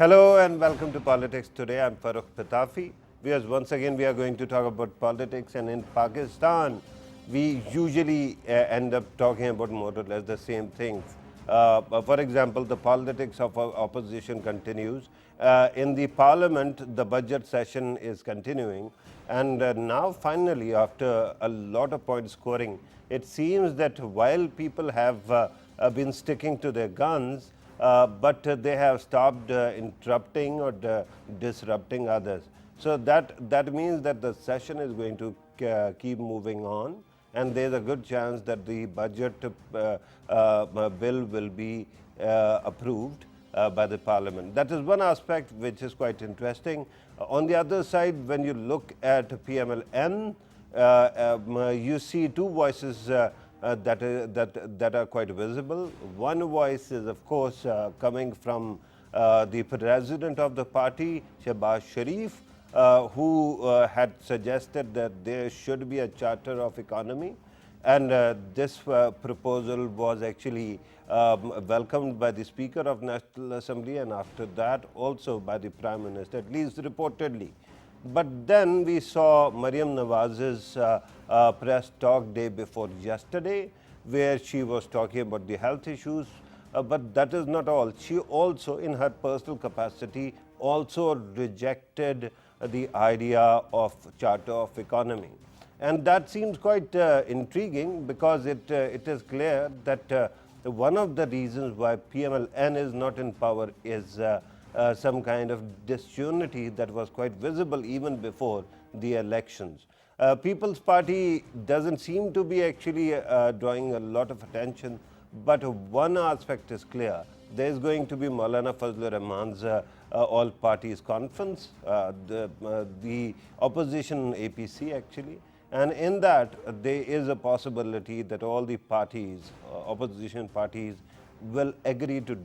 Hello and welcome to Politics Today. I'm Farooq Patafi. Once again, we are going to talk about politics, and in Pakistan, we usually end up talking about more or less the same things. For example, the politics of opposition continues. In the parliament, the budget session is continuing, and now finally, after a lot of point scoring, it seems that while people have been sticking to their guns, but they have stopped interrupting or disrupting others. So that means that the session is going to keep moving on, and there's a good chance that the budget bill will be approved by the parliament. That is one aspect which is quite interesting. On the other side, when you look at PMLN, you see two voices that are quite visible. One voice is, of course, coming from the president of the party, Shehbaz Sharif, who had suggested that there should be a charter of economy. And this proposal was actually welcomed by the Speaker of National Assembly, and after that also by the Prime Minister, at least reportedly. But then we saw Mariam Nawaz's press talk day before yesterday, where she was talking about the health issues. But that is not all. She also, in her personal capacity, also rejected the idea of charter of economy. And that seems quite intriguing, because it is clear that one of the reasons why PMLN is not in power is some kind of disunity that was quite visible even before the elections. People's Party doesn't seem to be actually drawing a lot of attention, but one aspect is clear. There is going to be Maulana Fazlur Rahman's all parties conference, the opposition APC actually, and in that there is a possibility that all the parties, opposition parties, will agree to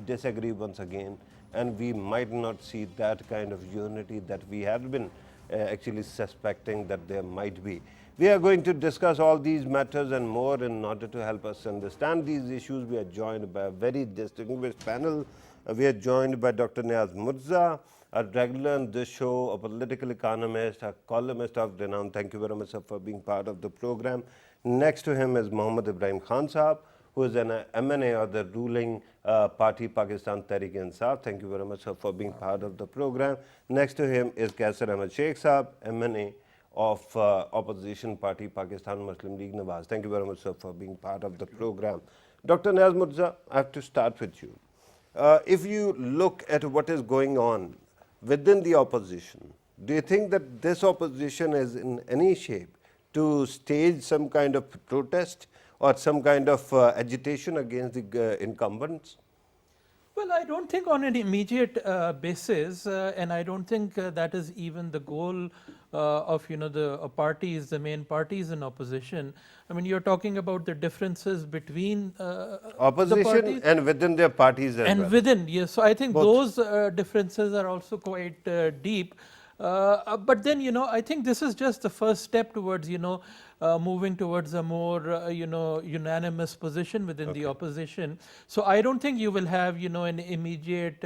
disagree once again, and we might not see that kind of unity that we had been actually suspecting that there might be. We are going to discuss all these matters and more. In order to help us understand these issues, we are joined by a very distinguished panel. We are joined by Dr. Niaz Mirza, a regular on this show, a political economist, a columnist of renown. Thank you very much, sir, for being part of the program. Next to him is Mohammad Ibrahim Khan Sahab, who is an MNA of the ruling party Pakistan Tehreek-e-Insaf. Thank you very much, sir, for being part of the program. Next to him is Kaisar Ahmed Sheikh Sahab, MNA of opposition party Pakistan Muslim League Nawaz. Thank you very much, sir, for being part of the program. Dr. Niaz Mirza, I have to start with you. If you look at what is going on within the opposition, do you think that this opposition is in any shape to stage some kind of protest or some kind of agitation against the incumbents? Well, I don't think on an immediate basis, and I don't think that is even the goal of the parties, the main parties in opposition. I mean, you're talking about the differences between opposition the parties and within their parties as and well. within, yes. So I think Both. those differences are also quite deep. But then, I think this is just the first step towards, moving towards a more, unanimous position within the opposition. So I don't think you will have, an immediate,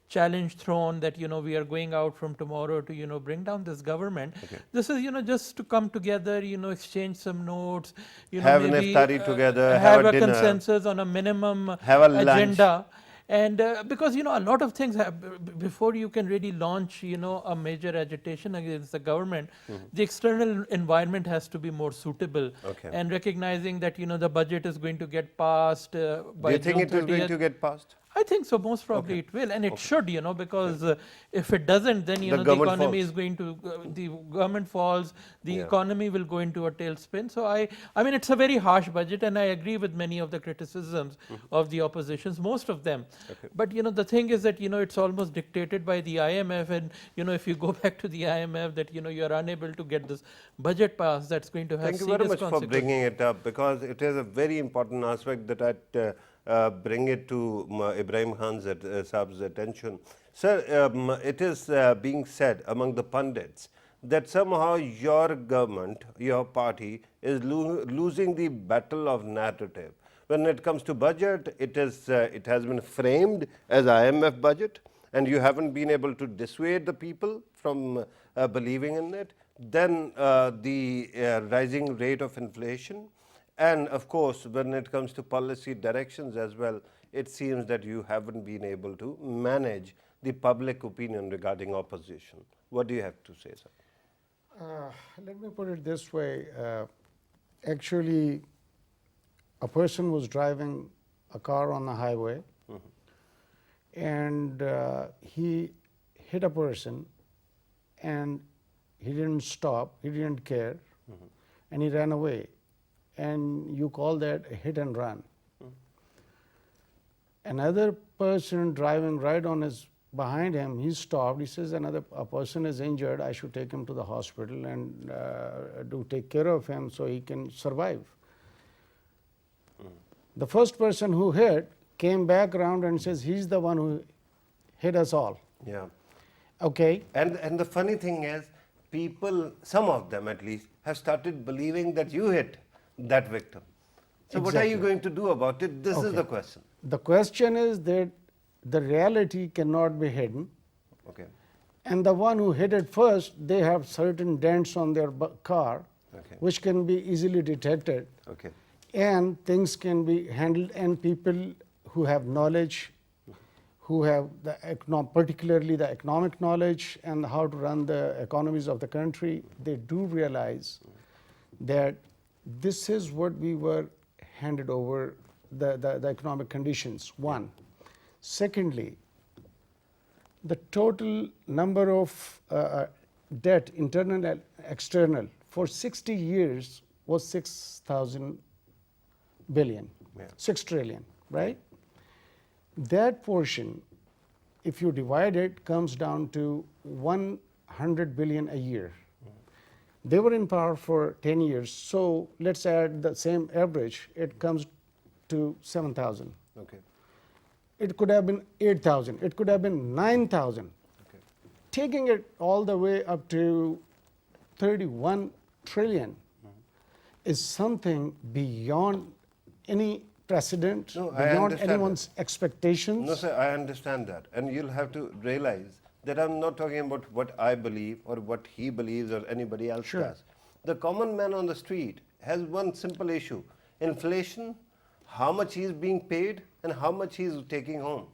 challenge thrown that, we are going out from tomorrow to, bring down this government. This is, just to come together, exchange some notes, have maybe an iftari together, have a a dinner, consensus on a minimum have a lunch. agenda. And because, a lot of things have, before you can really launch, a major agitation against the government, the external environment has to be more suitable. And recognizing that, the budget is going to get passed by Do you think June it is 30th. going to get passed? I think so, most probably it will, and it should, because if it doesn't, then, the economy is going to, the government falls, the economy will go into a tailspin. So I mean, it's a very harsh budget, and I agree with many of the criticisms of the oppositions, most of them. But, the thing is that, it's almost dictated by the IMF, and, if you go back to the IMF, that, you're unable to get this budget passed, that's going to have Thank you serious very much consequences. for bringing it up, because it is a very important aspect that I bring it to Ibrahim Khan Saab's attention. Sir, it is being said among the pundits that somehow your government, your party, is losing the battle of narrative. When it comes to budget, it has been framed as IMF budget, and you haven't been able to dissuade the people from believing in it, then the rising rate of inflation, and of course, when it comes to policy directions as well, it seems that you haven't been able to manage the public opinion regarding opposition. What do you have to say, sir? Let me put it this way. Actually, a person was driving a car on the highway, and he hit a person, and he didn't stop, he didn't care, and he ran away. And you call that a hit and run. Another person driving right on his behind him, he stopped. He says, a person is injured. I should take him to the hospital and do take care of him so he can survive. The first person who hit came back around and says, he's the one who hit us all. Yeah. Okay. And the funny thing is, people, some of them at least, have started believing that you hit that victim. So what are you going to do about it? This is the question. The question is that the reality cannot be hidden. Okay. And the one who hit it first, they have certain dents on their car, which can be easily detected. Okay. And things can be handled, and people who have knowledge, who have particularly the economic knowledge and how to run the economies of the country, they do realize that this is what we were handed over, the economic conditions, one. Secondly, the total number of debt, internal and external, for 60 years was 6,000 billion, 6 trillion, right? That portion, if you divide it, comes down to 100 billion a year. They were in power for 10 years, so let's add the same average, it comes to 7,000. Okay. It could have been 8,000, it could have been 9,000. Okay. Taking it all the way up to 31 trillion is something beyond any precedent, beyond anyone's expectations. No, sir, I understand that. And you'll have to realize that I'm not talking about what I believe or what he believes or anybody else does. The common man on the street has one simple issue: inflation, how much he's being paid and how much he's taking home.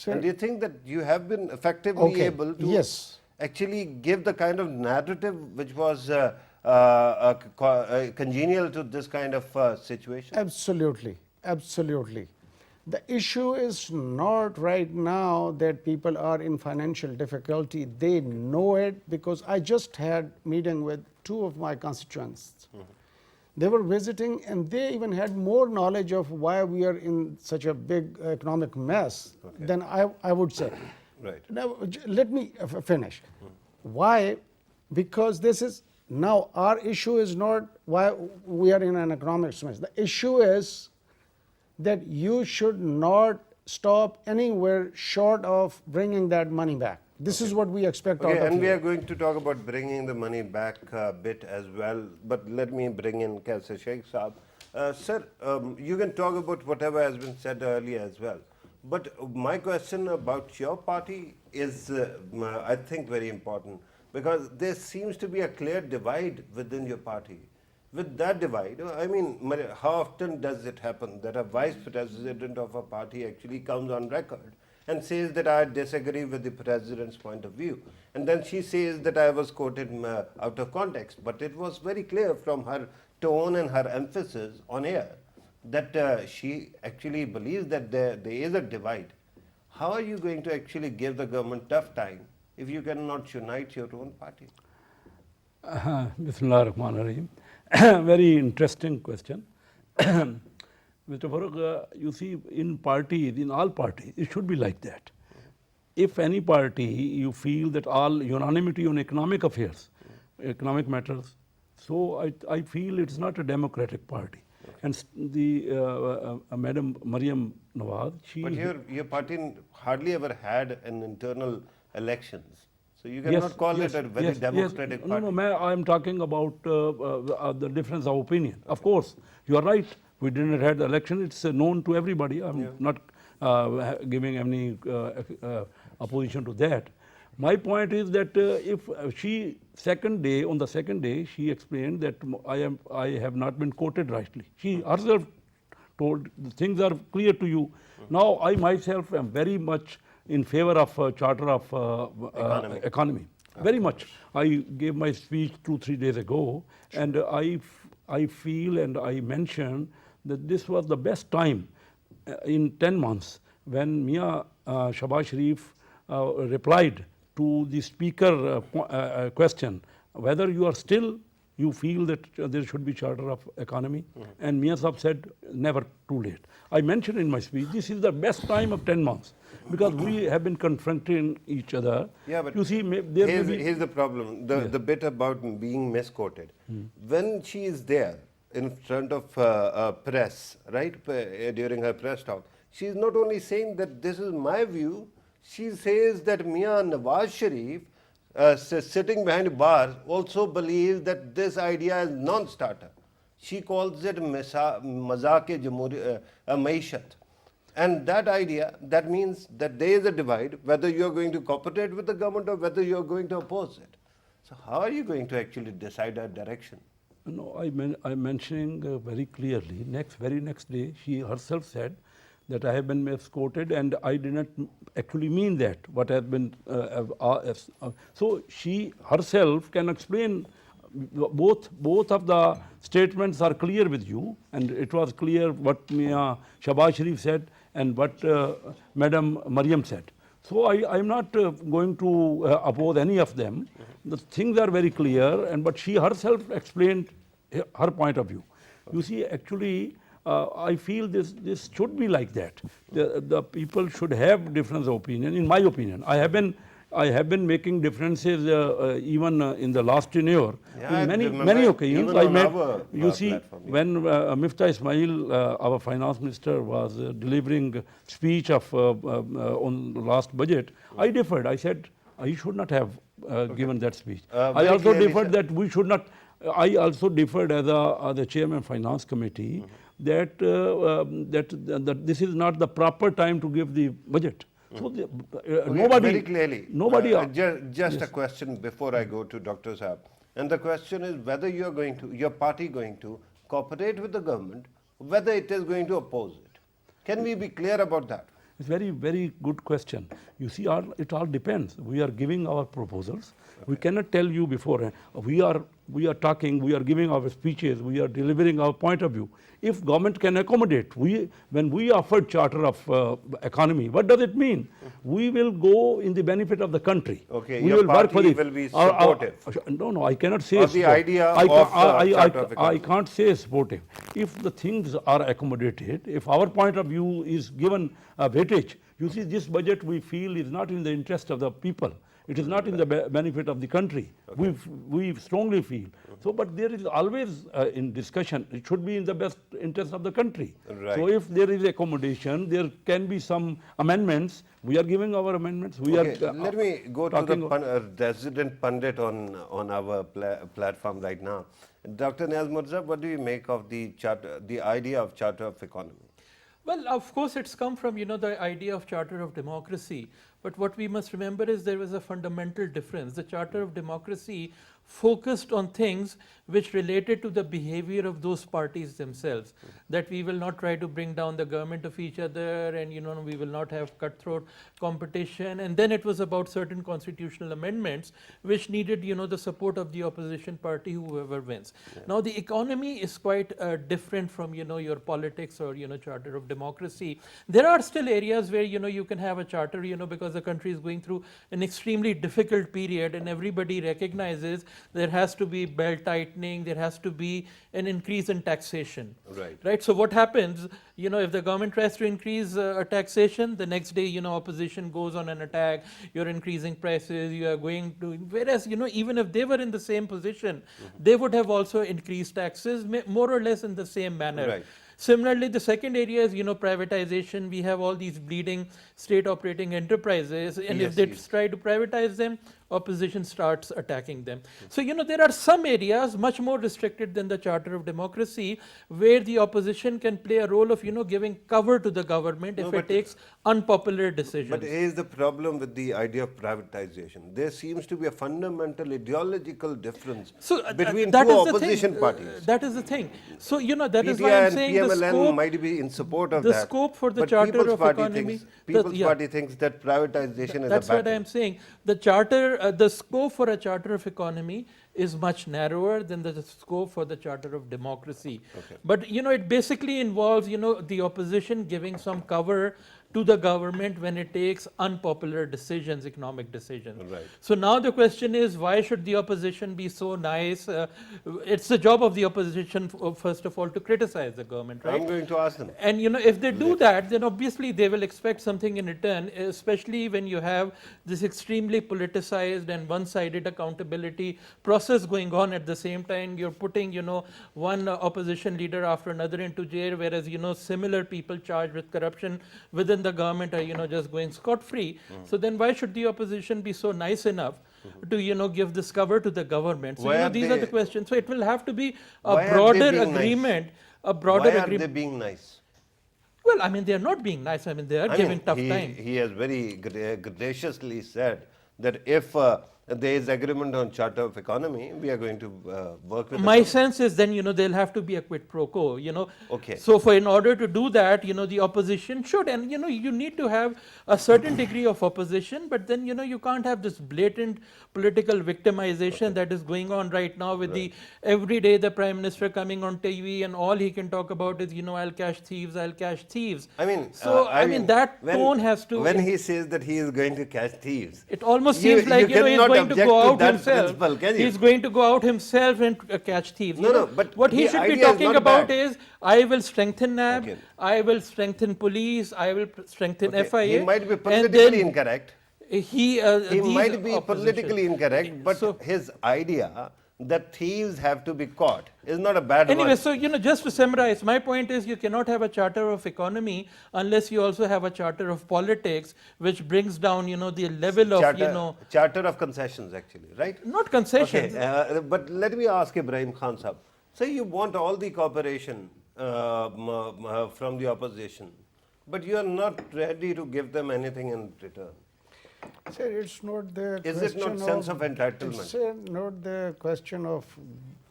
And do you think that you have been effectively able to actually give the kind of narrative which was congenial to this kind of situation? Absolutely, absolutely. The issue is not right now that people are in financial difficulty. They know it because I just had meeting with 2 of my constituents. They were visiting and they even had more knowledge of why we are in such a big economic mess than I would say. Right. Now, let me finish. Why? Because this is, now our issue is not why we are in an economic mess. The issue is that you should not stop anywhere short of bringing that money back. This is what we expect out of you. And we are going to talk about bringing the money back a bit as well, but let me bring in Kaisa Sheikh Saab. Sir, you can talk about whatever has been said earlier as well, but my question about your party is, I think, very important, because there seems to be a clear divide within your party. With that divide, I mean, how often does it happen that a vice president of a party actually comes on record and says that I disagree with the president's point of view? And then she says that I was quoted out of context. But it was very clear from her tone and her emphasis on air that she actually believes that there is a divide. How are you going to actually give the government tough time if you cannot unite your own party? Bismillah ar-Rahman ar-Rahim. Very interesting question. Mr. Farooq, you see, in parties, in all parties, it should be like that. If any party you feel that all unanimity on economic affairs, economic matters, so I feel it's not a democratic party. And the Madam Maryam Nawaz, But your party hardly ever had an internal elections. So you cannot call it a very democratic party. No, I am talking about the difference of opinion. Of course, you are right. We didn't have the election. It's known to everybody. I'm not giving any opposition to that. My point is that if she on the second day, she explained that I have not been quoted rightly. She herself told the things are clear to you. Now I myself am very much in favor of charter of economy. Very much. I gave my speech 2-3 days ago, and I feel and I mentioned that this was the best time in 10 months when Mia Shahbaz Sharif replied to the speaker question whether you feel that there should be charter of economy, and Mia Sahib said never too late. I mentioned in my speech this is the best time of 10 months because we have been confronting each other. Yeah, but you see, here's the problem, the bit about being misquoted. When she is there in front of press, right, during her press talk, she is not only saying that this is my view, she says that Mia Nawaz Sharif, sitting behind bars, also believes that this idea is non-starter. She calls it mazak-e maishat. And that idea, that means that there is a divide, whether you are going to cooperate with the government or whether you are going to oppose it. So how are you going to actually decide that direction? No, I'm mentioning very clearly, very next day, she herself said that I have been misquoted and I did not actually mean that, what has been, so she herself can explain. Both of the statements are clear with you, and it was clear what Mia Shahbaz Sharif said and what Madam Mariam said. So I am not going to oppose any of them. The things are very clear, but she herself explained her point of view. You see, actually, I feel this should be like that. The people should have difference of opinion. In my opinion, I have been making differences even in the last tenure. Yeah, in many occasions, I met. You see, when Miftah Ismail, our finance minister, was delivering speech on the last budget, I differed. I said he should not have given that speech. I also differed that we should not. I also differed as the chairman of finance committee that this is not the proper time to give the budget. So nobody very clearly. Nobody. Just a question before I go to Dr. Saab, and the question is whether you are going to, your party going to cooperate with the government, whether it is going to oppose it. Can we be clear about that? It's very, very good question. You see, it all depends. We are giving our proposals. Okay. We cannot tell you beforehand. We are talking, we are giving our speeches, we are delivering our point of view. If government can accommodate, when we offered charter of economy, what does it mean? We will go in the benefit of the country. Okay, we your will work for party will be supportive. No, I cannot say. Or the idea of charter of economy. I can't say supportive. If the things are accommodated, if our point of view is given a weightage, you see, this budget we feel is not in the interest of the people. It is not in the benefit of the country. Okay. We strongly feel. So, but there is always in discussion, it should be in the best interest of the country. Right. So, if there is accommodation, there can be some amendments. We are giving our amendments. Let me go to the resident pundit on our platform right now. Dr. Niaz Mirza, what do you make of the idea of charter of economy? Well, of course, it's come from, the idea of charter of democracy. But what we must remember is there was a fundamental difference. The charter of democracy focused on things which related to the behavior of those parties themselves, that we will not try to bring down the government of each other, and we will not have cutthroat competition. And then it was about certain constitutional amendments which needed the support of the opposition party, whoever wins. Yeah. Now the economy is quite different from your politics or charter of democracy. There are still areas where you can have a charter because the country is going through an extremely difficult period, and everybody recognizes there has to be belt tightening, there has to be an increase in taxation. Right. So what happens, if the government tries to increase taxation, the next day, opposition goes on an attack, you're increasing prices, you are going to, whereas, even if they were in the same position, they would have also increased taxes more or less in the same manner. Right. Similarly, the second area is, privatization. We have all these bleeding state operating enterprises, and if they try to privatize them, opposition starts attacking them. So, there are some areas much more restricted than the Charter of Democracy where the opposition can play a role of, giving cover to the government if it takes unpopular decisions. But here's the problem with the idea of privatization. There seems to be a fundamental ideological difference between that two is the opposition thing. parties. That is the thing. So, that is PTI why I'm and saying the PMLN scope, might be in support of the that. scope for the but Charter People's of Party Economy. People's Party thinks that privatization is That's a bad what thing. I'm saying. The charter, the scope for a Charter of Economy is much narrower than the scope for the Charter of Democracy. Okay. But it basically involves the opposition giving some cover to the government when it takes unpopular decisions, economic decisions. Right. So now the question is, why should the opposition be so nice? It's the job of the opposition, first of all, to criticize the government, right? I'm going to ask them. And if they do that, then obviously they will expect something in return, especially when you have this extremely politicized and one-sided accountability process going on at the same time. You're putting, one opposition leader after another into jail, whereas, similar people charged with corruption within the government are, just going scot-free. So then why should the opposition be so nice enough to, give this cover to the government? So, these are the questions. So it will have to be a broader agreement, a broader agreement. Why are they being nice? Well, I mean, they are not being nice. I mean, they are giving tough time. He has very graciously said that if there is agreement on Charter of Economy, we are going to work with My sense is then, they'll have to be a quid pro quo, Okay. So in order to do that, the opposition should, and you need to have a certain degree of opposition, but then, you can't have this blatant political victimization that is going on right now with every day the Prime Minister coming on TV and all he can talk about is, I'll catch thieves, I'll catch thieves. I mean, so, that tone has to... When he says that he is going to catch thieves, it almost seems like, he's going to go out himself. He's going to go out himself and catch thieves. No, but what he should be talking about is, I will strengthen NAB, Okay. I will strengthen police, I will strengthen FIA. he might be and politically then incorrect. He might be politically incorrect, but his idea that thieves have to be caught is not a bad one. Anyway, so just to summarize, my point is you cannot have a Charter of Economy unless you also have a Charter of Politics, which brings down the level of Charter of concessions, actually, right? not concessions. Okay, but let me ask Ibrahim Khan Sahab. So you want all the cooperation from the opposition, but you are not ready to give them anything in return. Sir, it's not the Is question it not sense of entitlement? It's not the question of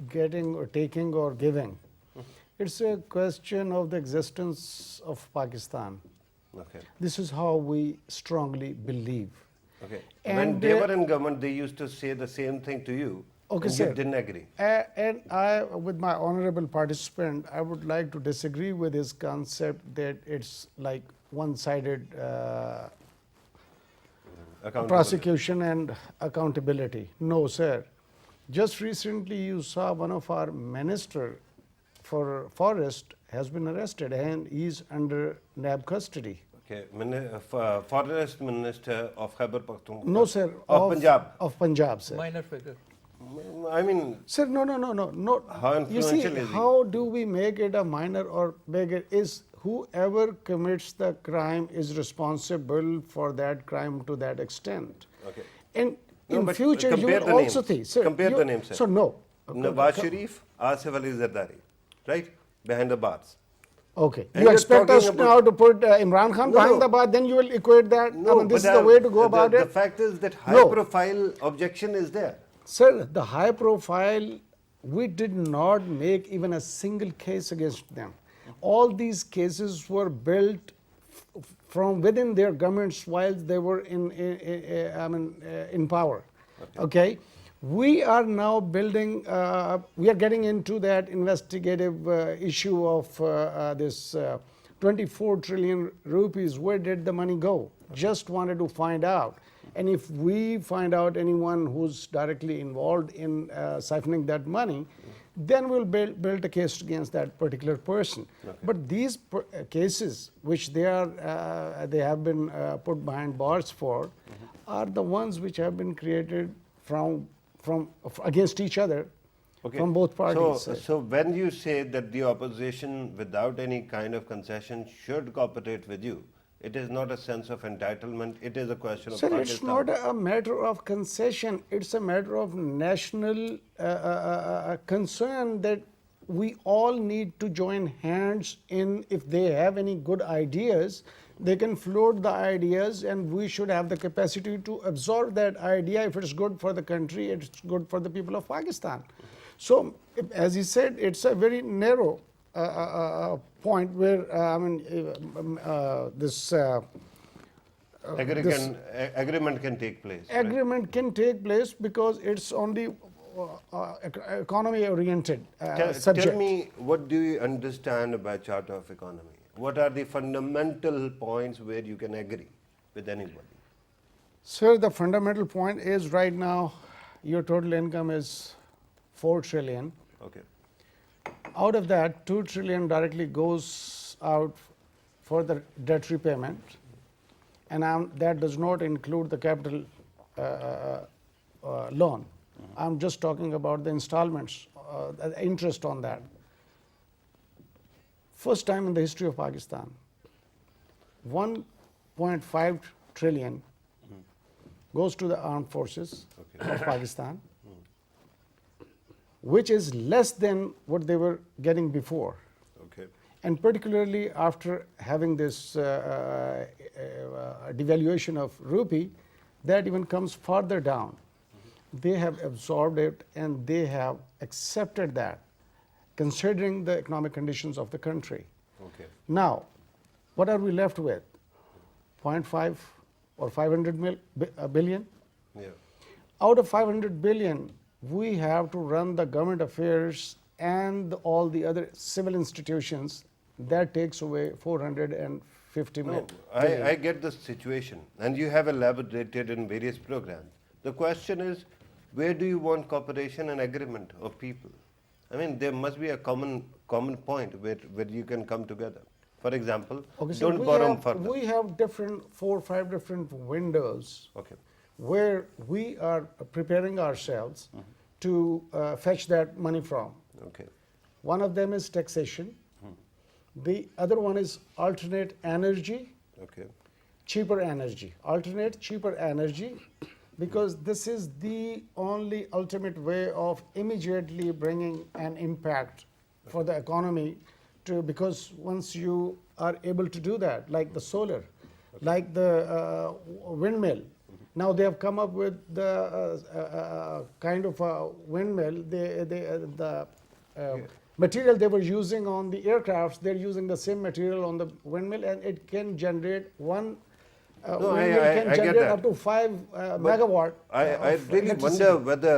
getting or taking or giving. It's a question of the existence of Pakistan. Okay. This is how we strongly believe. Okay. And when they were in government, they used to say the same thing to you. Okay, and sir. you didn't agree. And I, with my honorable participant, I would like to disagree with his concept that it's like one-sided prosecution and accountability. No, sir. Just recently you saw one of our minister for forest has been arrested and he's under NAB custody. Okay, Forest Minister of Khyber Pakhtunkhwa. No, sir. Of Punjab. Of Punjab, sir. Minor figure. I mean, Sir, no. How You see, influential is he? how do we make it a minor or bigger? Is whoever commits the crime is responsible for that crime to that extent. Okay. And No, in but future, you compare will the also names. think. Sir, Compare the names, sir. So no. Nawaz Sharif, Asif Ali Zardari, right? Behind the bars. Okay. And You you're expect us talking now to put Imran Khan No, behind no. the bar, then you will equate that. I mean, this is but the way to go about the it. fact is that No. high-profile objection is there. Sir, the high profile, we did not make even a single case against them. All these cases were built from within their governments while they were in power. Okay. We are now building, we are getting into that investigative issue of this 24 trillion rupees. Where did the money go? Just wanted to find out. And if we find out anyone who's directly involved in siphoning that money, then we'll build a case against that particular person. Okay. But these cases, which they have been put behind bars for, are the ones which have been created from against each other, Okay. from both parties. So when you say that the opposition, without any kind of concession, should cooperate with you, It is not a sense of entitlement. It is a question of Sir, Pakistan. it's not a matter of concession. It's a matter of national concern that we all need to join hands in. If they have any good ideas, they can float the ideas, and we should have the capacity to absorb that idea. If it's good for the country, it's good for the people of Pakistan. So, as he said, it's a very narrow point where this Agreement can take place. right? agreement can take place because it's only economy oriented subject. Tell me, what do you understand about Charter of Economy? What are the fundamental points where you can agree with anybody? Sir, the fundamental point is right now your total income is 4 trillion. Okay. Out of that, 2 trillion directly goes out for the debt repayment, and that does not include the capital loan. I'm just talking about the installments, the interest on that. First time in the history of Pakistan, 1.5 trillion goes to the armed forces of Pakistan, which is less than what they were getting before. Okay. And particularly after having this devaluation of rupee, that even comes further down. They have absorbed it and they have accepted that, considering the economic conditions of the country. Okay. Now, what are we left with? 0.5 or 500 billion? Yeah. Out of 500 billion, we have to run the government affairs and all the other civil institutions. That takes away 450 No, billion. I get the situation, and you have elaborated in various programs. The question is, where do you want cooperation and agreement of people? I mean, there must be a common point where you can come together. For example, Okay, so don't borrow further. we have 4 or 5 different windows Okay. where we are preparing ourselves to fetch that money from. Okay. One of them is taxation. The other one is alternate energy, Okay. cheaper energy. Alternate cheaper energy, because this is the only ultimate way of immediately bringing an impact for the economy because once you are able to do that, like the solar, like the windmill. Now they have come up with the kind of a windmill. The material they were using on the aircrafts, they're using the same material on the windmill, and it can generate one No, windmill can I get generate that. up to 5 megawatt. I of really electricity. wonder whether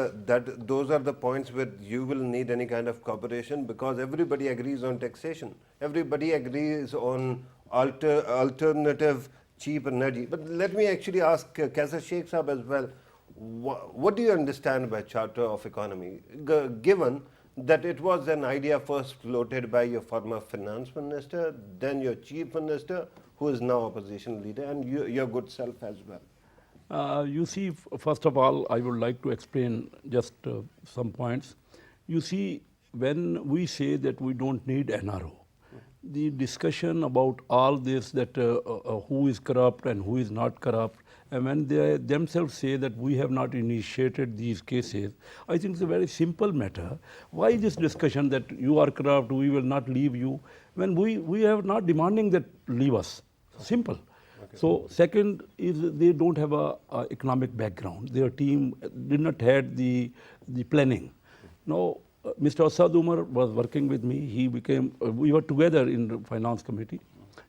those are the points where you will need any kind of cooperation, because everybody agrees on taxation. Everybody agrees on alternative cheap energy. But let me actually ask Kaisa Sheikh Saab as well. What do you understand by Charter of Economy, given that it was an idea first floated by your former finance minister, then your chief minister, who is now opposition leader, and your good self as well? You see, first of all, I would like to explain just some points. You see, when we say that we don't need NRO, the discussion about all this, that who is corrupt and who is not corrupt, and when they themselves say that we have not initiated these cases, I think it's a very simple matter. Why this discussion that you are corrupt, we will not leave you, when we are not demanding that leave us? Simple. Okay. So second is they don't have a economic background. Their team did not have the planning. Now, Mr. Asad Umar was working with me. He became, we were together in the finance committee.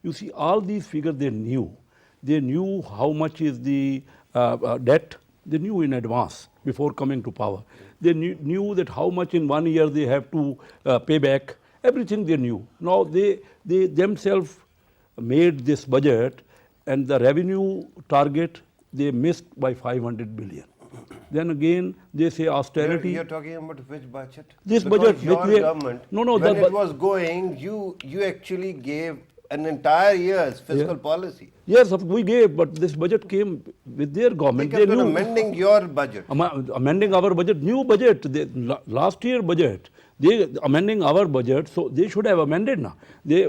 You see, all these figures they knew. They knew how much is the debt. They knew in advance before coming to power. They knew that how much in 1 year they have to pay back. Everything they knew. Now they themselves made this budget, and the revenue target they missed by 500 billion. Then again they say austerity. You're talking about which budget? This Because budget, your which government, no, when that it was going, you actually gave an entire year's fiscal policy. Yes, we gave, but this budget came with their government. They kept on amending your budget. Amending our budget, new budget. Last year budget, They amending our budget, so they should have amended now.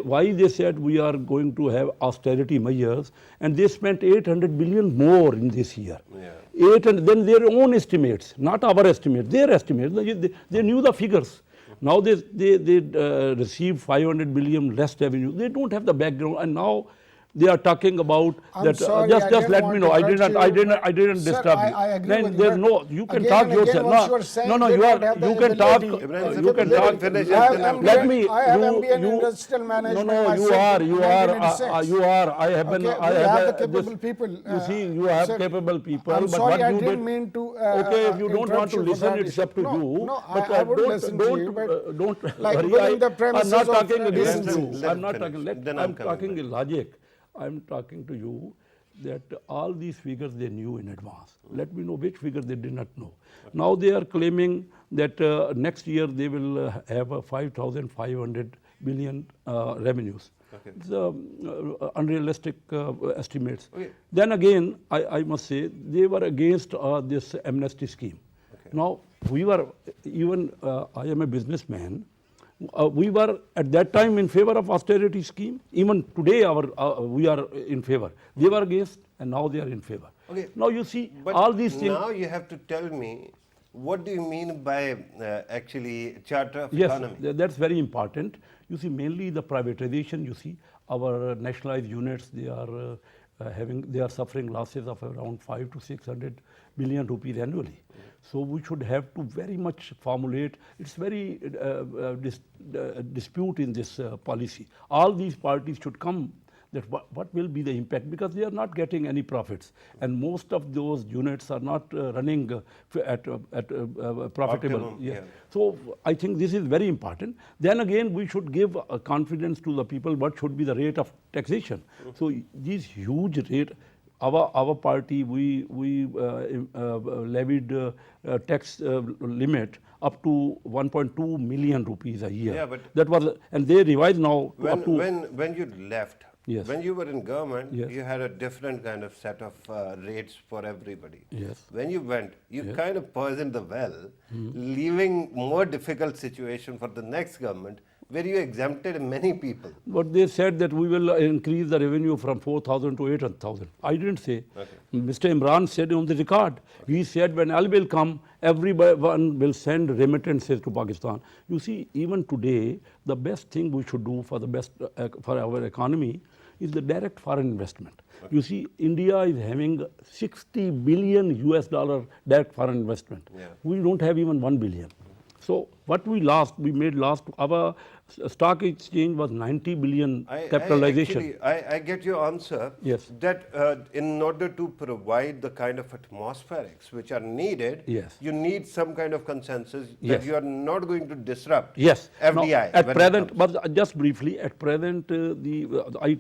Why they said we are going to have austerity measures, and they spent 800 billion more in this year. Yeah. 800, then their own estimates, not our estimates, their estimates. They knew the figures. Now they received 500 billion less revenue. They don't have the background, and now they are talking about I'm that. sorry, Just let me know. I didn't Sir, disturb you. I agree Then with you, there's but no. You can again talk and again, yourself. once you are saying No, they you don't are. have the You can talk. ability. Ibrahim, You can let talk. him finish I have and then I'm Let MBA me. I have MBA in you- industrial management. No, you myself are. in You 1986. are. I have been. Okay, I we have have the this- capable people. You see, you have sir, capable people. I'm but sorry, what I you didn't did, mean to. Okay, if you don't interrupt want to you for listen, that it's issue. up to No, you. No, But I would listen to you, but don't like worry. within the I'm premises not of talking against decency. you. Let I'm him not finish. talking. Then I'm I'm coming talking back. in logic. I'm talking to you that all these figures they knew in advance. Let me know which figure they did not know. Now they are claiming that next year they will have 5,500 billion revenues. Okay. It's unrealistic estimates. Okay. Then again, I must say they were against this amnesty scheme. Now we were even I am a businessman. We were at that time in favor of austerity scheme. Even today, we are in favor. They were against, and now they are in favor. Okay. Now you see But all these things. now you have to tell me, what do you mean by actually charter of Yes, economy? that's very important. You see, mainly the privatization. You see, our nationalized units they are suffering losses of around 500 to 600 billion rupees annually. So we should have to very much formulate. It's very dispute in this policy. All these parties should come. That what will be the impact, because they are not getting any profits, and most of those units are not running at profitable. Optimum, Yes. yeah. So I think this is very important. Then again, we should give confidence to the people what should be the rate of taxation. So these huge rate, our party we levied tax limit up to 1.2 million rupees a year. Yeah, but that was, and they revised now to up to. When you left, Yes. when you were in government, Yes. you had a different kind of set of rates for everybody. Yes. When you went, you kind of poisoned the well, leaving more difficult situation for the next government, where you exempted many people. But they said that we will increase the revenue from 4,000 to 8,000. I didn't say. Okay. Mr. Imran said on the record. He said when oil will come, everyone will send remittances to Pakistan. You see, even today, the best thing we should do for the best for our economy is the direct foreign investment. Okay. You see, India is having 60 billion US dollar direct foreign investment. Yeah. We don't have even 1 billion. So what we made last, our stock exchange was 90 billion capitalization. I get your answer. Yes. That in order to provide the kind of atmospherics which are needed, Yes. you need some kind of consensus that Yes. you are not going to disrupt Yes. FDI. Now, at when it present, comes. but just briefly, at present, I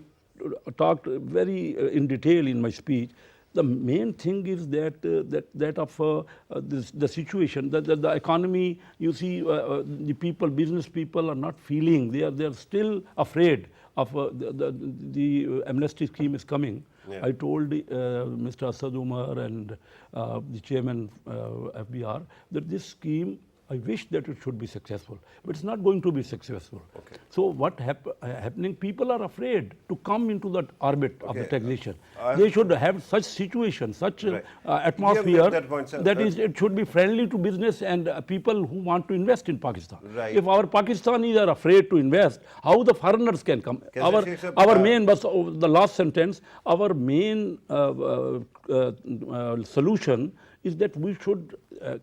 talked very in detail in my speech. The main thing is that the situation, that the economy. You see, the people, business people, are not feeling. They are still afraid of the amnesty scheme is coming. Yeah. I told Mr. Asad Umar and the chairman FBR that this scheme, I wish that it should be successful, but it's not going to be successful. Okay. So what happening? People are afraid to come into that orbit of the Okay. taxation. They should have such situation, such Right. atmosphere You have made that point, sir. that is, it should be friendly to business and people who want to invest in Pakistan. Right. If our Pakistanis are afraid to invest, how the foreigners can come? Can I say, sir, Our main, but the last sentence, our main solution is that we should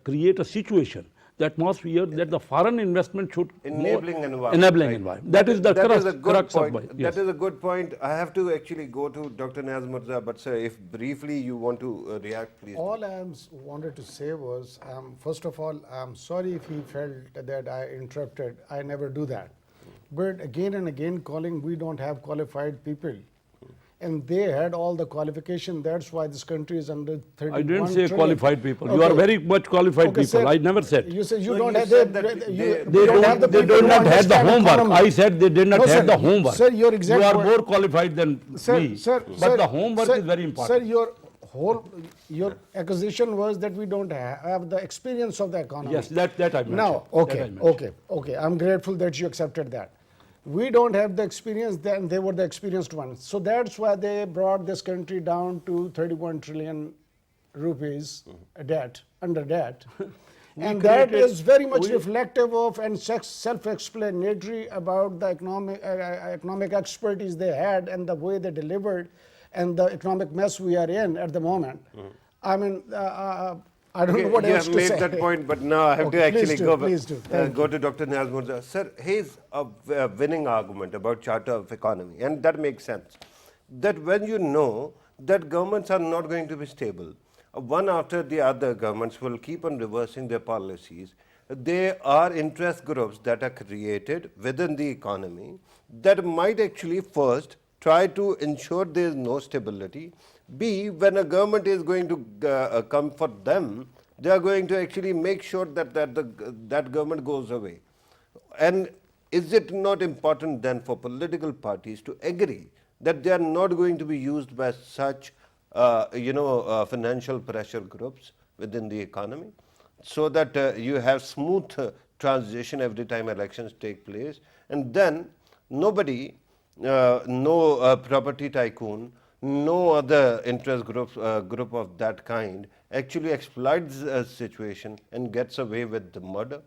create a situation, the atmosphere that the foreign investment should Enabling environment. enabling right. environment. That is the That crux, is a good crux of point. my, yes. That is a good point. I have to actually go to Dr. Niaz Mirza, but sir, if briefly you want to react, please. All I wanted to say was, first of all, I'm sorry if he felt that I interrupted. I never do that. But again and again calling, we don't have qualified people. And they had all the qualification. That's why this country is under 31 I didn't say trillion. qualified people. You Okay. are very much qualified Okay, people. sir, I never said. You said you No, don't you have said the, that you, they- we don't have the They people do who not have the understand homework. economy. I said they did not No, have sir. the homework. Sir, your exact You are word- more qualified than Sir, me. sir, but sir, the homework sir, is very important. Sir, your whole, your accusation was that we don't have the experience of the economy. Yes, that I mentioned. Now, That I okay, mentioned. okay. I'm grateful that you accepted that. We don't have the experience, then they were the experienced ones. So that's why they brought this country down to 31 trillion rupees debt, under debt. And that is very much reflective of and self-explanatory about the economic expertise they had and the way they delivered and the economic mess we are in at the moment. I mean, I don't know what else to say. You have made that point, but now I have to Okay, actually please do. go to Dr. Niaz Murza. Sir, here's a winning argument about Charter of Economy, and that makes sense. That when you know that governments are not going to be stable, one after the other governments will keep on reversing their policies. There are interest groups that are created within the economy that might actually first try to ensure there is no stability. B, when a government is going to come for them, they are going to actually make sure that that government goes away. And is it not important then for political parties to agree that they are not going to be used by such financial pressure groups within the economy, so that you have smooth transition every time elections take place, and then nobody, no property tycoon, no other interest group of that kind actually exploits a situation and gets away with the murder?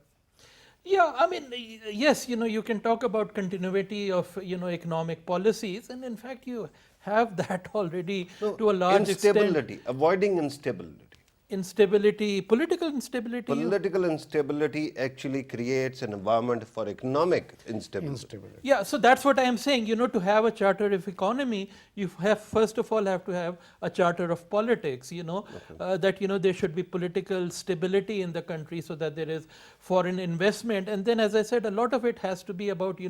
Yeah, I mean, yes, you can talk about continuity of, economic policies, and in fact, you have that already to a large instability, extent. avoiding instability. Instability, political instability. Political instability actually creates an environment for economic instability. Yeah, so that's what I am saying. To have a charter of economy, you have first of all have to have a charter of politics. That there should be political stability in the country so that there is foreign investment, and then, as I said, a lot of it has to be about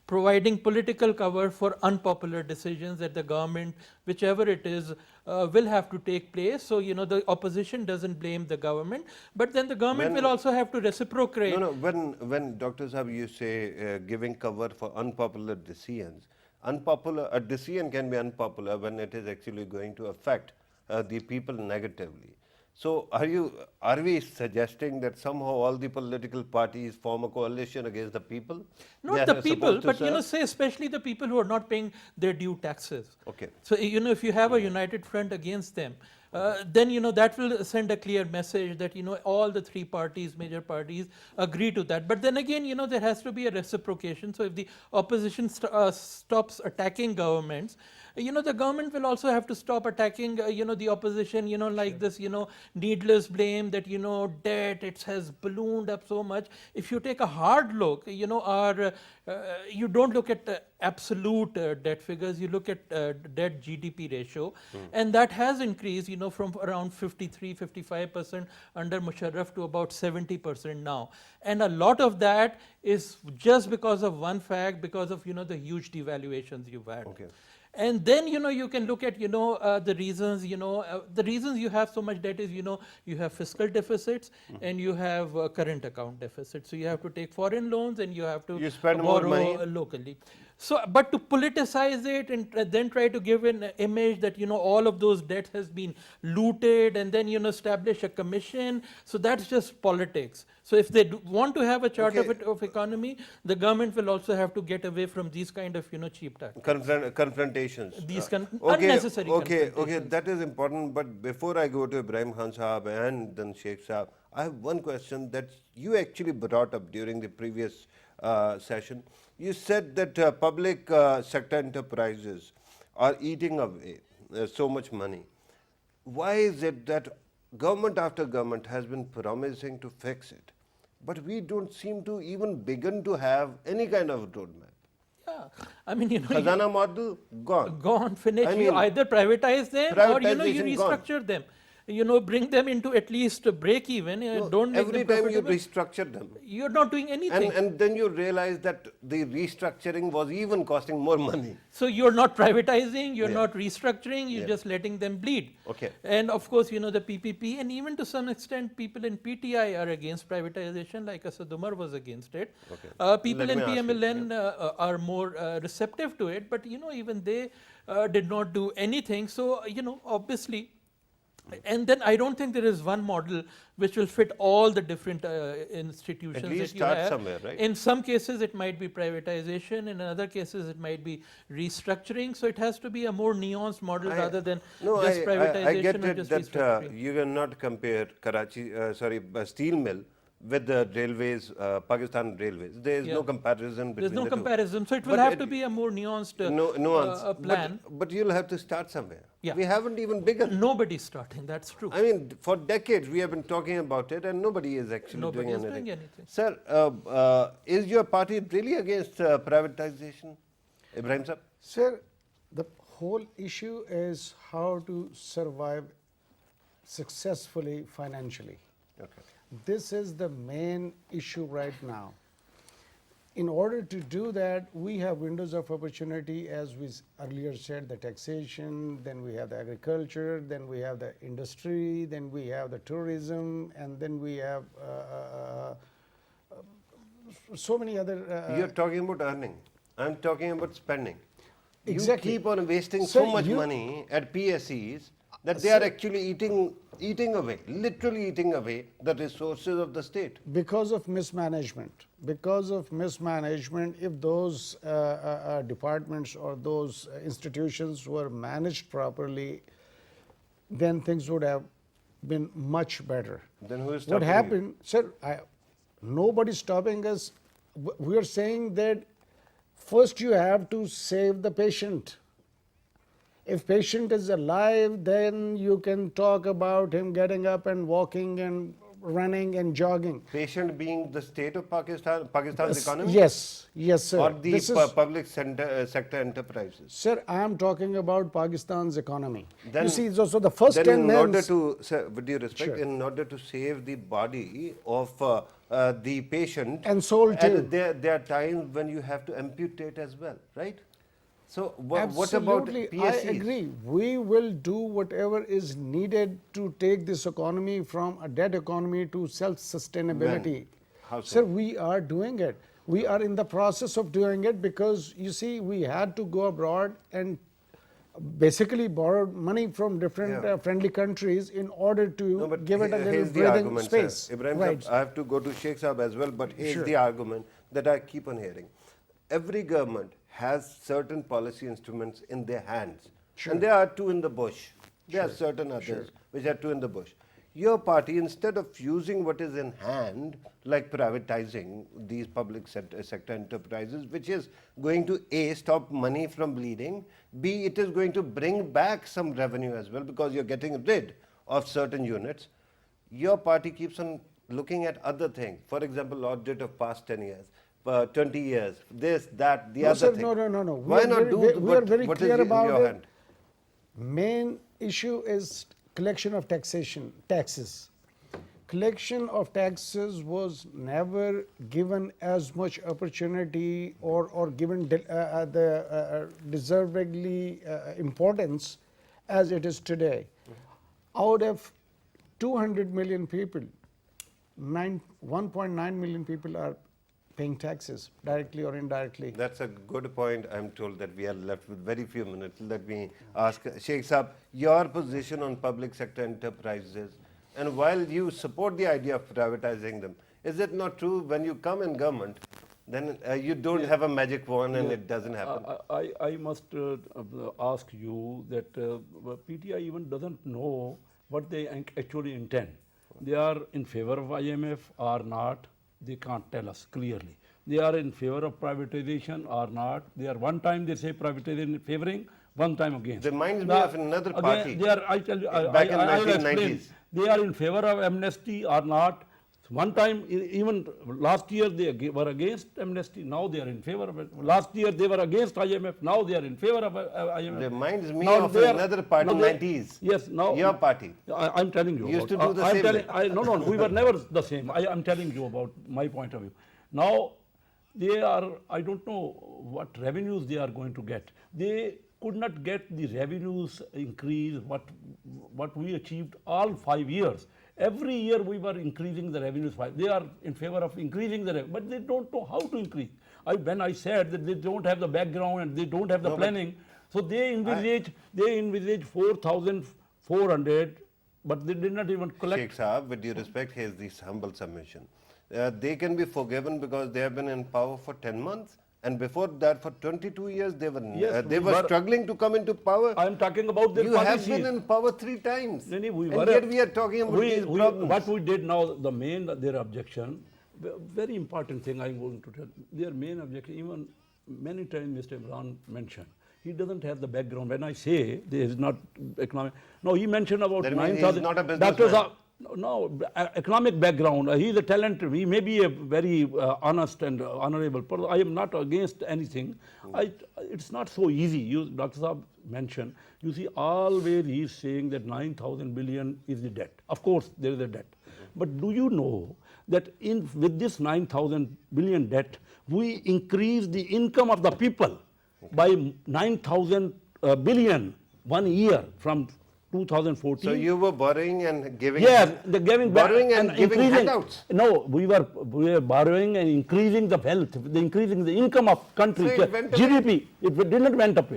providing political cover for unpopular decisions that the government, whichever it is, will have to take place. So the opposition doesn't blame the government, but then the government will also have to reciprocate. No, when Dr. Saab, you say giving cover for unpopular decisions, a decision can be unpopular when it is actually going to affect the people negatively. So are we suggesting that somehow all the political parties form a coalition against the people? Not the people, but say especially the people who are not paying their due taxes. Okay. So if you have a united front against them, then that will send a clear message that all the three parties, major parties, agree to that. But then again, there has to be a reciprocation. So if the opposition stops attacking governments, the government will also have to stop attacking the opposition, like this needless blame that debt, it has ballooned up so much. If you take a hard look, you don't look at absolute debt figures, you look at debt GDP ratio, and that has increased from around 53-55% under Musharraf to about 70% now, and a lot of that is just because of one fact, because of the huge devaluations you've had. Okay. And then you can look at the reasons the reasons you have so much debt is you have fiscal deficits and you have current account deficits, so you have to take foreign loans and you have to spend more borrow money locally. So, but to politicize it and then try to give an image that all of those debts has been looted and then establish a commission, so that's just politics. So if they want to have a charter of economy, the government will also have to get away from these kind of cheap tax confrontations. These unnecessary confrontations. Okay, that is important. But before I go to Ibrahim Khan Sahab and then Sheikh Sahab, I have one question that you actually brought up during the previous session. You said that public sector enterprises are eating away so much money. Why is it that government after government has been promising to fix it, but we don't seem to even begin to have any kind of roadmap? Yeah, I mean, Khazana model, gone. Gone, finished. I mean, you either privatize them or you restructure them. Bring them into at least a break even. Don't make every them time you profitable. restructure them. You're not doing anything. And then you realize that the restructuring was even costing more money. So you're not privatizing, you're not restructuring, you're just letting them bleed. Okay. And of course, the PPP, and even to some extent, people in PTI are against privatization, like Asad Umar was against it. Okay. People in PMLN are more receptive to it, but even they did not do anything. So, obviously, And then I don't think there is one model which will fit all the different institutions At least that you start have. somewhere, right? In some cases, it might be privatization. In other cases, it might be restructuring. So it has to be a more nuanced model rather than No, just I privatization get or it just that restructuring. you cannot compare steel mill with the railways, Pakistan railways. There is no comparison between There's no the two. comparison. So it will But have to be a more nuanced nuance. plan. But you'll have to start somewhere. Yeah. We haven't even begun. Nobody's starting. That's true. I mean, for decades we have been talking about it, and nobody is actually Nobody doing is anything. doing anything. Sir, is your party really against privatization, Ibrahim sir? Sir, the whole issue is how to survive successfully financially. Okay. This is the main issue right now. In order to do that, we have windows of opportunity, as we earlier said, the taxation, then we have the agriculture, then we have the industry, then we have the tourism, and then we have so many other. You're talking about earning. I'm talking about spending. Exactly. You keep on wasting Sir, so much you- money at PSEs that they are Sir- actually eating away, literally eating away the resources of the state. Because of mismanagement. Because of mismanagement, if those departments or those institutions were managed properly, then things would have been much better. Then who is What stopping you? happened, sir, nobody's stopping us. We are saying that first you have to save the patient. If patient is alive, then you can talk about him getting up and walking and running and jogging. Patient being the state of Pakistan's economy? Yes, yes, sir. Or the This is- public sector enterprises? Sir, I am talking about Pakistan's economy. Then- you see, so the first Then 10 in order months, to, sir, with due respect, Sure. in order to save the body of the patient, And soul too. there are times when you have to amputate as well, right? So what about absolutely, PSEs? I agree. We will do whatever is needed to take this economy from a dead economy to self-sustainability. How so? Sir, we are doing it. We are in the process of doing it because, you see, we had to go abroad and basically borrow money from different Yeah. Friendly countries in order to No, but give it a little here's the breathing argument, space. sir. Ibrahim Right. sir, I have to go to Sheikh Saab as well, but here's Sure. the argument that I keep on hearing. Every government has certain policy instruments in their hands, and there are two in the bush. There are certain others which are two in the bush. Your party, instead of using what is in hand, like privatizing these public sector enterprises, which is going to A, stop money from bleeding, B, it is going to bring back some revenue as well because you're getting rid of certain units, your party keeps on looking at other things. For example, audit of past 10 years, 20 years, this, that, the No, other sir, thing. no. Why not do we are very what is clear in about your it. hand? Main issue is collection of taxes. Collection of taxes was never given as much opportunity or given the deservedly importance as it is today. Out of 200 million people, 1.9 million people are paying taxes, directly or indirectly. That's a good point. I'm told that we are left with very few minutes. Let me ask Sheikh Saab, your position on public sector enterprises, and while you support the idea of privatizing them, is it not true when you come in government, then you don't have a magic wand and it doesn't happen? I must ask you that PTI even doesn't know what they actually intend. They are in favor of IMF or not, they can't tell us clearly. They are in favor of privatization or not. They are one time they say privatization favoring, one time against. Reminds me Now, of another again, party. They are, I tell you, back in I will explain. 1990s. They are in favor of amnesty or not. One time, even last year they were against amnesty, now they are in favor of it. Last year they were against IMF, now they are in favor of IMF. Reminds me Now of they are- another party, now they- 90s. Yes, now. Your party. I'm telling you. Used about- to do the I'm same telling- thing. No, we were never the same. I'm telling you about my point of view. Now, they are, I don't know what revenues they are going to get. They could not get the revenues increase what we achieved all 5 years. Every year we were increasing the revenues. They are in favor of increasing the revenue, but they don't know how to increase. When I said that they don't have the background and they don't have the planning, so they envisage 4,400 but they did not even collect. Sheikh Saab, with due respect, here's this humble submission. They can be forgiven because they have been in power for 10 months. And before that, for 22 years, they were Yes, they we were were- struggling to come into power. I am talking about their You have policies. been in power 3 times. No, no, we and were- yet we are talking about these problems. What we did now, the main, their objection, very important thing I'm going to tell, their main objection, even many times Mr. Imran mentioned, he doesn't have the background. When I say there is not economic, no, he mentioned about That means he's 9,000. not a businessman. Doctors are, no, economic background. He's a talented. He may be a very honest and honorable person. I am not against anything. It's not so easy. Dr. Saab mentioned. You see, always he is saying that 9,000 billion is the debt. Of course, there is a debt. But do you know that with this 9,000 billion debt, we increase the income of the people by 9,000 billion 1 year from 2014. So you were borrowing and giving. Yes, the giving back borrowing and giving increasing. handouts. No, we were borrowing and increasing the wealth, increasing the income of country, So it went GDP. It didn't went up.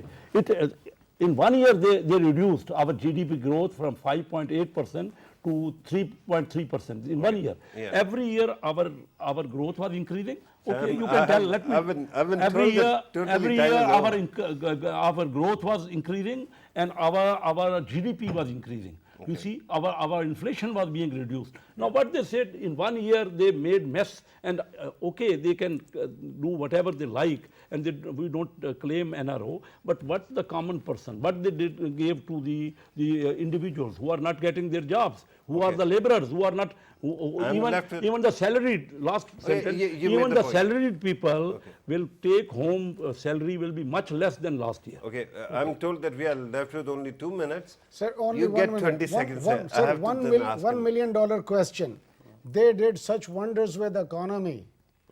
In 1 year they reduced our GDP growth from 5.8% to 3.3% in 1 year. Yeah. Every year our growth was increasing. Okay, Sam, you can tell. Let me. I've been every told year, that totally every time year is over. our growth was increasing and our GDP was increasing. You see, our inflation was being reduced. Now, what they said, in 1 year they made mess, and okay, they can do whatever they like, and we don't claim NRO. But what the common person, what they gave to the individuals who are not getting their jobs, who are the laborers, who are not, even the salaried. Last sentence, you even made the the point. salaried people will take home salary will be much less than last year. Okay, I'm told that we are left with only 2 minutes. Sir, only you 1 get minute. 20 seconds. I Sir, have to $1 then million, ask $1 him. million question. They did such wonders with the economy.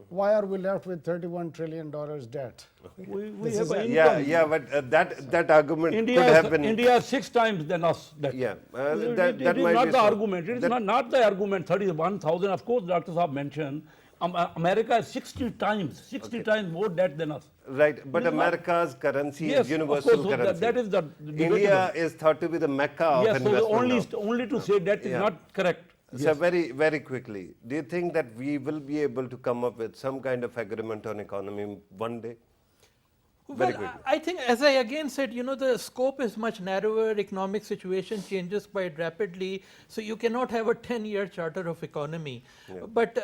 Why are we left with $31 trillion debt? We have an Yeah, income. yeah, but that argument India could have been. India is 6 times than us. Yeah, It that is might not be the so. argument. It is That- not the argument. 31,000. Of course, Dr. Saab mentioned America is 60 times more debt than us. Right, but It is not- America's currency Yes, is of universal course, so currency. that is the India is thought to be the mecca of Yes, so investment now. only to say that is Yeah. not correct. So very, very quickly, do you think that we will be able to come up with some kind of agreement on economy one day? Very Well, quickly. I think, as I again said, the scope is much narrower, economic situation changes quite rapidly, so you cannot have a 10-year charter of economy. But,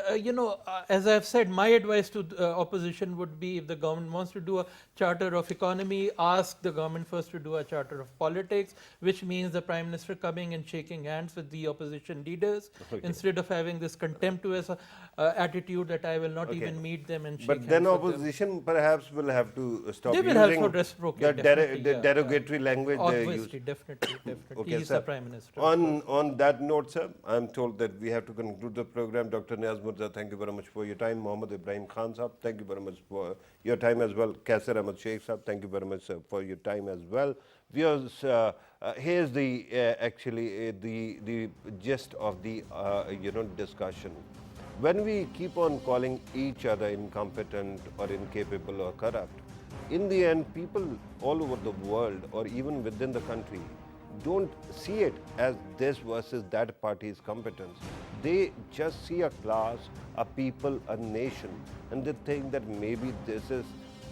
as I've said, my advice to the opposition would be, if the government wants to do a charter of economy, ask the government first to do a charter of politics, which means the Prime Minister coming and shaking hands with the opposition leaders, instead of having this contemptuous attitude that I will not even meet them and shake But hands then with them. opposition perhaps will have to stop They will using have to reciprocate, the definitely, the yeah, derogatory language they use. Obviously, definitely. Okay, He's sir. the Prime Minister. On that note, sir, I'm told that we have to conclude the program. Dr. Niaz Mirza, thank you very much for your time. Mohammad Ibrahim Khan Sahab, thank you very much for your time as well. Kaisar Ahmad Sheikh Sahab, thank you very much, sir, for your time as well. Viewers, here's the the gist of the discussion. When we keep on calling each other incompetent or incapable or corrupt, in the end, people all over the world or even within the country don't see it as this versus that party's competence. They just see a class, a people, a nation, and they think that maybe this is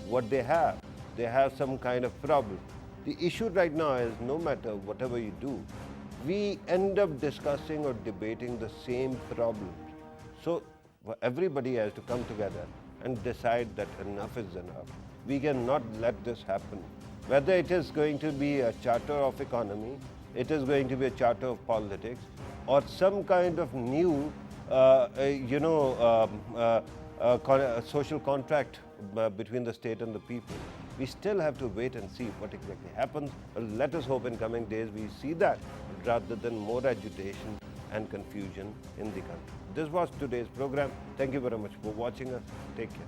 what they have. They have some kind of problem. The issue right now is no matter whatever you do, we end up discussing or debating the same problems. So everybody has to come together and decide that enough is enough. We cannot let this happen. Whether it is going to be a charter of economy, it is going to be a charter of politics, or some kind of new, social contract between the state and the people. We still have to wait and see what exactly happens. Let us hope in coming days we see that rather than more agitation and confusion in the country. This was today's program. Thank you very much for watching us. Take care.